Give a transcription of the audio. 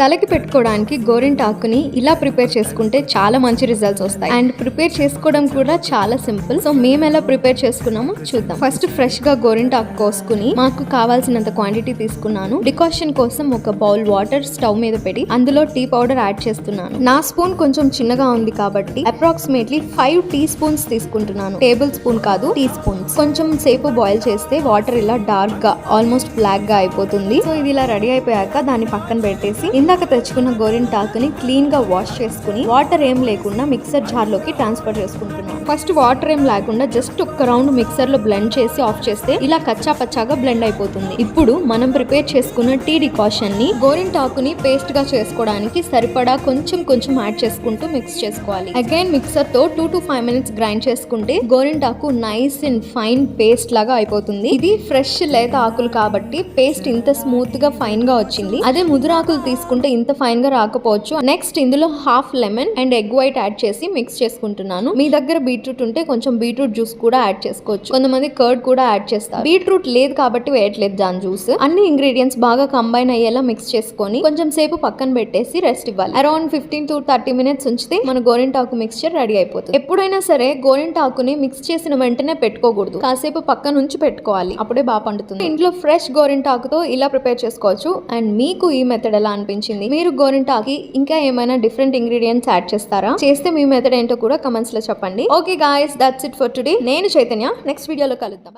తలకి పెట్టుకోవడానికి గోరింటాకుని ఇలా ప్రిపేర్ చేసుకుంటే చాలా మంచి రిజల్ట్స్ వస్తాయి. అండ్ ప్రిపేర్ చేసుకోవడం కూడా చాలా సింపుల్. సో మేము ఎలా ప్రిపేర్ చేసుకున్నామో చూద్దాం. ఫస్ట్ ఫ్రెష్ గా గోరింటాకు కోసుకుని మాకు కావాల్సినంత క్వాంటిటీ తీసుకున్నాను. డికాషన్ కోసం ఒక బౌల్ వాటర్ స్టవ్ మీద పెట్టి అందులో టీ పౌడర్ యాడ్ చేస్తున్నాను. నా స్పూన్ కొంచెం చిన్నగా ఉంది కాబట్టి అప్రాక్సిమేట్లీ 5 టీ స్పూన్స్ తీసుకుంటున్నాను. టేబుల్ స్పూన్ కాదు, టీ స్పూన్స్. కొంచెం సేపు బాయిల్ చేస్తే వాటర్ ఇలా డార్క్ గా ఆల్మోస్ట్ బ్లాక్ గా అయిపోతుంది. సో ఇది ఇలా రెడీ అయిపోయాక దాన్ని పక్కన పెట్టేసి ఇందాక తెచ్చుకున్న గోరింటాకుని క్లీన్ గా వాష్ చేసుకుని వాటర్ ఏం లేకుండా మిక్సర్ జార్ లోకి ట్రాన్స్ఫర్ చేసుకుంటున్నాను. ఫస్ట్ వాటర్ ఏం లేకుండా జస్ట్ ఒక్క రౌండ్ మిక్సర్ లో బ్లెండ్ చేసి ఆఫ్ చేస్తే ఇలా కచ్చా పచ్చాగా బ్లెండ్ అయిపోతుంది. ఇప్పుడు మనం ప్రిపేర్ చేసుకున్న టీ డికాషన్ ని గోరింటాకుని పేస్ట్ గా చేసుకోవడానికి సరిపడా కొంచెం కొంచెం యాడ్ చేసుకుంటూ మిక్స్ చేసుకోవాలి. అగైన్ మిక్సర్ తో 2 to 5 minutes గ్రైండ్ చేసుకుంటే గోరింటాకు నైస్ అండ్ ఫైన్ పేస్ట్ లాగా అయిపోతుంది. ఇది ఫ్రెష్ లేత ఆకులు కాబట్టి పేస్ట్ ఇంత స్మూత్ గా ఫైన్ గా వచ్చింది. అదే ముదురాకులు తీసుకుంటే ఇంత ఫైన్ గా రాకపోవచ్చు. నెక్స్ట్ ఇందులో half lemon and egg white add చేసి మిక్స్ చేసుకుంటున్నాను. మీ దగ్గర బీట్రూట్ ఉంటే కొంచెం బీట్రూట్ జ్యూస్ కూడా యాడ్ చేసుకోవచ్చు. కొంతమంది కర్డ్ కూడా యాడ్ చేస్తారు. బీట్రూట్ లేదు కాబట్టి వేయట్లేదు దాని జ్యూస్. అన్ని ఇంగ్రీడియంట్స్ బాగా కంబైన్ అయ్యేలా మిక్స్ చేసుకొని కొంచెం సేపు పక్కన పెట్టేసి రెస్ట్ ఇవ్వాలి. అరౌండ్ 15 to 30 minutes ఉంచితే మన గోరింటాకు మిక్స్చర్ రెడీ అయిపోతుంది. ఎప్పుడైనా సరే గోరింటాకుని మిక్స్ చేసిన వెంటనే పెట్టుకోకూడదు. కాసేపు పక్కన ఉంచి పెట్టుకోవాలి. అప్పుడే బాగా పండుతుంది. ఇంట్లో ఫ్రెష్ గోరింటాకుతో ఇలా ప్రిపేర్ చేసుకోవచ్చు. అండ్ మీకు ఈ మెథడ్ ఎలా అనిపించింది? మీరు గోరింటాకి ఇంకా ఏమైనా డిఫరెంట్ ఇంగ్రీడియంట్స్ యాడ్ చేస్తారా? చేస్తే మీ మెథడ్ ఏంటో కూడా కమెంట్స్ లో చెప్పండి. Okay guys, that's it for today. నేను చైతన్య. నెక్స్ట్ వీడియోలో కలుద్దాం.